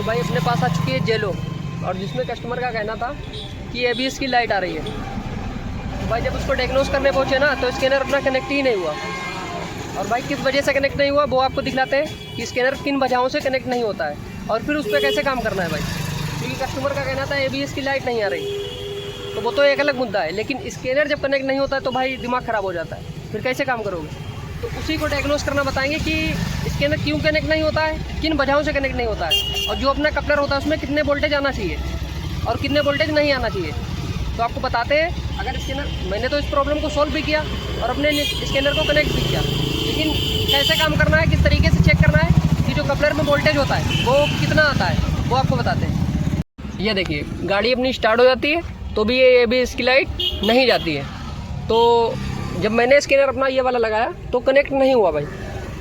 भाई अपने पास आ चुकी है जेलो, और जिसमें कस्टमर का कहना था कि एबीएस की लाइट आ रही है। तो भाई जब उसको डायग्नोस करने पहुंचे ना तो स्कैनर अपना कनेक्ट ही नहीं हुआ। और भाई किस वजह से कनेक्ट नहीं हुआ वो आपको दिखलाते हैं कि स्कैनर किन वजहों से कनेक्ट नहीं होता है और फिर उस पर कैसे काम करना है भाई। क्योंकि कस्टमर का कहना था एबीएस की लाइट नहीं आ रही, तो वो तो एक अलग मुद्दा है, लेकिन स्कैनर जब कनेक्ट नहीं होता है तो भाई दिमाग ख़राब हो जाता है, फिर कैसे काम करोगे। तो उसी को डायग्नोस करना बताएंगे कि स्कैनर क्यों कनेक्ट नहीं होता है, किन वजहों से कनेक्ट नहीं होता है, और जो अपना कपलर होता है उसमें कितने वोल्टेज आना चाहिए और कितने वोल्टेज नहीं आना चाहिए। तो आपको बताते हैं। अगर स्कैनर, मैंने तो इस प्रॉब्लम को सॉल्व भी किया और अपने स्कैनर को कनेक्ट भी किया, लेकिन कैसे काम करना है, किस तरीके से चेक करना है कि जो कपलर में वोल्टेज होता है वो कितना आता है, वो आपको बताते हैं। ये देखिए गाड़ी अपनी स्टार्ट हो जाती है तो भी ये एबीएस की लाइट नहीं जाती है। तो जब मैंने स्कैनर अपना ये वाला लगाया तो कनेक्ट नहीं हुआ भाई।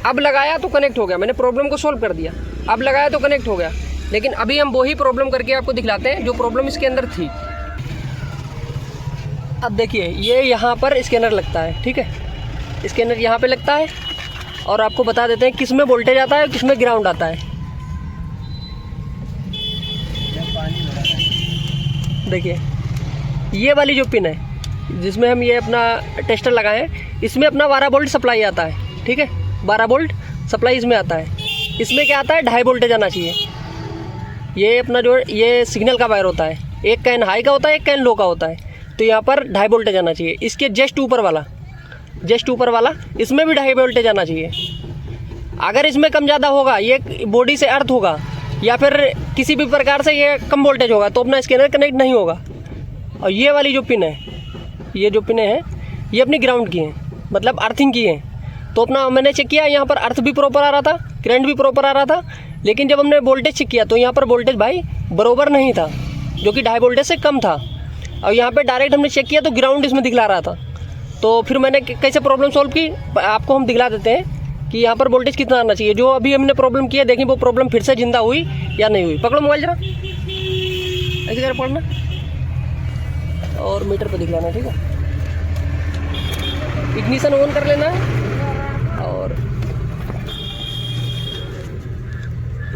अब लगाया तो कनेक्ट हो गया, मैंने प्रॉब्लम को सॉल्व कर दिया। अब लगाया तो कनेक्ट हो गया, लेकिन अभी हम वही प्रॉब्लम करके आपको दिखलाते हैं जो प्रॉब्लम इसके अंदर थी। अब देखिए ये यहाँ पर स्कैनर लगता है, ठीक है, स्कैनर यहाँ पे लगता है और आपको बता देते हैं किस में वोल्टेज आता है, किस में ग्राउंड आता है। देखिए ये वाली जो पिन है जिसमें हम ये अपना टेस्टर लगाए हैं, इसमें अपना 12 वोल्ट सप्लाई आता है, ठीक है, 12 वोल्ट सप्लाई इसमें आता है। इसमें क्या आता है, 2.5 वोल्टेज आना चाहिए। ये अपना जो ये सिग्नल का वायर होता है, एक कैन हाई का होता है, एक कैन लो का होता है, तो यहाँ पर 2.5 वोल्टेज आना चाहिए। इसके जस्ट ऊपर वाला इसमें भी 2.5 वोल्टेज आना चाहिए। अगर इसमें कम ज़्यादा होगा, ये बॉडी से अर्थ होगा या फिर किसी भी प्रकार से ये कम वोल्टेज होगा तो अपना स्कैनर कनेक्ट नहीं होगा। और ये वाली जो पिन है, ये जो पिनें हैं ये अपनी ग्राउंड की हैं, मतलब अर्थिंग की हैं। तो अपना मैंने चेक किया, यहाँ पर अर्थ भी प्रॉपर आ रहा था, करंट भी प्रॉपर आ रहा था, लेकिन जब हमने वोल्टेज चेक किया तो यहाँ पर वोल्टेज भाई बराबर नहीं था, जो कि 2.5 वोल्टेज से कम था। और यहाँ पे डायरेक्ट हमने चेक किया तो ग्राउंड इसमें दिखला रहा था। तो फिर मैंने कैसे प्रॉब्लम सॉल्व की आपको हम दिखला देते हैं कि यहाँ पर वोल्टेज कितना आना चाहिए। जो अभी हमने प्रॉब्लम की है, देखिए वो प्रॉब्लम फिर से जिंदा हुई या नहीं हुई। पकड़ो मोबाइल जरा, ऐसे जरा पढ़ना और मीटर पे दिखलाना, ठीक है। इग्निशन ऑन कर लेना है और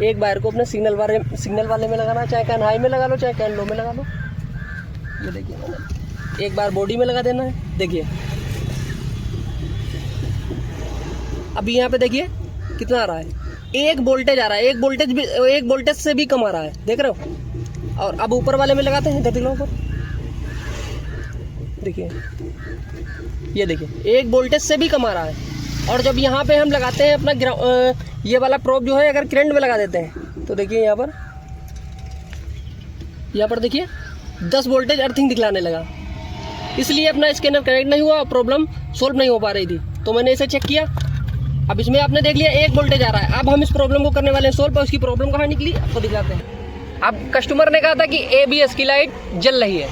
एक वायर को अपने सिग्नल वाले में लगाना, चाहे कैन हाई में लगा लो चाहे कैन लो में लगा लो। ये देखिए एक बार बॉडी में लगा देना है। देखिए अभी यहाँ पे देखिए कितना आ रहा है, एक वोल्टेज आ रहा है, एक वोल्टेज से भी कम आ रहा है, देख रहे हो। और अब ऊपर वाले में लगाते हैं, देख लो ऊपर, देखिए ये देखिए एक वोल्टेज से भी कम आ रहा है। और जब यहाँ पे हम लगाते हैं अपना ये वाला प्रोब जो है, अगर करंट में लगा देते हैं तो देखिए यहाँ पर देखिए 10 वोल्टेज अर्थिंग दिखलाने लगा। इसलिए अपना स्कैनर कनेक्ट नहीं हुआ, प्रॉब्लम सोल्व नहीं हो पा रही थी। तो मैंने इसे चेक किया, अब इसमें आपने देख लिया 1 वोल्टेज आ रहा है। अब हम इस प्रॉब्लम को करने वाले हैं सोल्व, और उसकी प्रॉब्लम कहाँ निकली आपको दिखलाते हैं। अब कस्टमर ने कहा था कि एबीएस की लाइट जल रही है,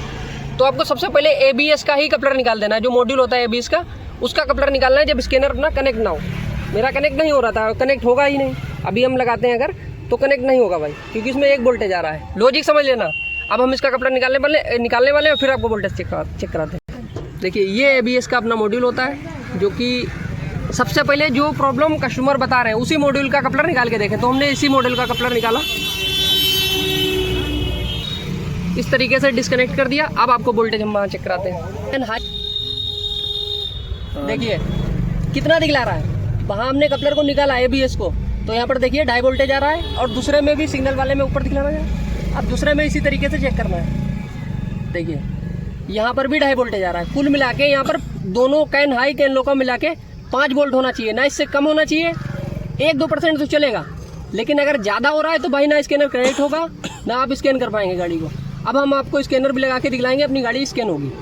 तो आपको सबसे पहले एबीएस का ही कपलर निकाल देना है। जो मॉड्यूल होता है एबीएस का, उसका कपलर निकालना है जब स्कैनर अपना कनेक्ट ना हो। मेरा कनेक्ट नहीं हो रहा था, कनेक्ट होगा ही नहीं। अभी हम लगाते हैं अगर तो कनेक्ट नहीं होगा भाई, क्योंकि इसमें 1 वोल्टेज आ रहा है। लॉजिक समझ लेना। अब हम इसका कपलर निकालने वाले हैं, फिर आपको वोल्टेज चेक कराते हैं। देखिए ये एबीएस का अपना मॉड्यूल होता है, जो कि सबसे पहले जो प्रॉब्लम कस्टमर बता रहे हैं उसी मॉड्यूल का कपलर निकाल के देखें। तो हमने इसी मॉड्यूल का कपलर निकाला, इस तरीके से डिस्कनेक्ट कर दिया। अब आपको वोल्टेज हम वहाँ चेक कराते हैं। देखिए कितना दिखला रहा है, वहाँ हमने कपलर को निकाला एबीएस को, तो यहाँ पर देखिए 2.5 वोल्टेज आ रहा है, और दूसरे में भी सिग्नल वाले में ऊपर दिखला रहा है। अब दूसरे में इसी तरीके से चेक करना है। देखिए यहाँ पर भी 2.5 वोल्टेज आ रहा है। कुल मिला के यहाँ पर दोनों कैन हाई कैन लो का मिला के 5 वोल्ट होना चाहिए, ना इससे कम होना चाहिए। 1-2% तो चलेगा, लेकिन अगर ज़्यादा हो रहा है तो भाई ना स्कैनर कनेक्ट होगा, ना आप स्कैन कर पाएंगे गाड़ी को। अब हम आपको स्कैनर भी लगा के दिखलाएंगे, अपनी गाड़ी स्कैन होगी।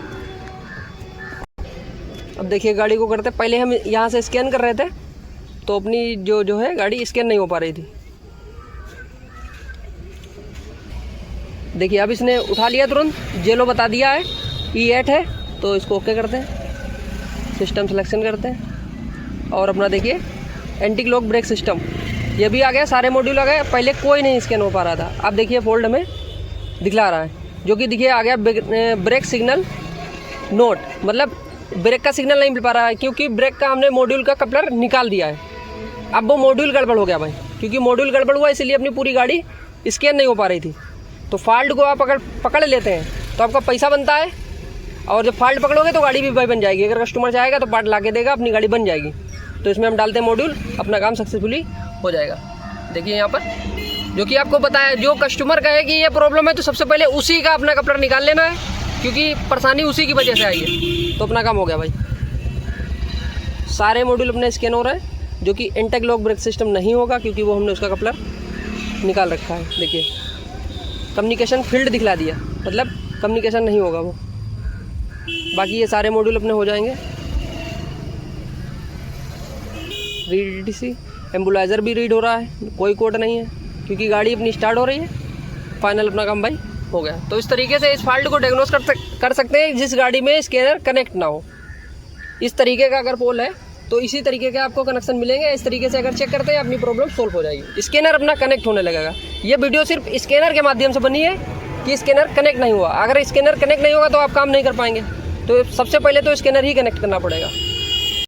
अब देखिए गाड़ी को करते, पहले हम यहाँ से स्कैन कर रहे थे तो अपनी जो है गाड़ी स्कैन नहीं हो पा रही थी। देखिए अब इसने उठा लिया, तुरंत जेलो बता दिया है E8 है, तो इसको ओके करते हैं, सिस्टम सिलेक्शन करते हैं, और अपना देखिए एंटी क्लॉक ब्रेक सिस्टम ये भी आ गया, सारे मॉड्यूल आ गए। पहले कोई नहीं स्कैन हो पा रहा था, अब देखिए फोल्ड में दिखला रहा है, जो कि देखिए आ गया ब्रेक सिग्नल नोट, मतलब ब्रेक का सिग्नल नहीं मिल पा रहा है, क्योंकि ब्रेक का हमने मॉड्यूल का कपलर निकाल दिया है। अब वो मॉड्यूल गड़बड़ हो गया भाई, क्योंकि मॉड्यूल गड़बड़ हुआ इसलिए अपनी पूरी गाड़ी स्कैन नहीं हो पा रही थी। तो फॉल्ट को आप अगर पकड़ लेते हैं तो आपका पैसा बनता है, और जब फॉल्ट पकड़ोगे तो गाड़ी भी भाई बन जाएगी। अगर कस्टमर चाहेगा तो पार्ट ला के देगा, अपनी गाड़ी बन जाएगी। तो इसमें हम डालते हैं मॉड्यूल, अपना काम सक्सेसफुली हो जाएगा। देखिए यहाँ पर जो कि आपको बताया, जो कस्टमर कहे कि ये प्रॉब्लम है तो सबसे पहले उसी का अपना कपड़ा निकाल लेना है, क्योंकि परेशानी उसी की वजह से आई है। तो अपना काम हो गया भाई। सारे मॉड्यूल अपने स्कैन हो रहे हैं, जो कि इंटेक लॉक ब्रेक सिस्टम नहीं होगा, क्योंकि वो हमने उसका कपलर निकाल रखा है। देखिए कम्युनिकेशन फील्ड दिखला दिया, मतलब कम्युनिकेशन नहीं होगा वो। बाकी ये सारे मॉड्यूल अपने हो जाएंगे। रीड सी एम्बुलाइज़र भी रीड हो रहा है, कोई कोड नहीं है, क्योंकि गाड़ी अपनी स्टार्ट हो रही है। फाइनल अपना काम भाई हो गया। तो इस तरीके से इस फॉल्ट को डायग्नोस कर सकते हैं जिस गाड़ी में स्कैनर कनेक्ट ना हो। इस तरीके का अगर पोल है तो इसी तरीके के आपको कनेक्शन मिलेंगे। इस तरीके से अगर चेक करते हैं अपनी प्रॉब्लम सोल्व हो जाएगी। स्कैनर अपना कनेक्ट होने लगेगा। ये वीडियो सिर्फ स्कैनर के माध्यम से बनी है कि स्कैनर कनेक्ट नहीं हुआ। अगर स्कैनर कनेक्ट नहीं होगा तो आप काम नहीं कर पाएंगे। तो सबसे पहले तो स्कैनर ही कनेक्ट करना पड़ेगा।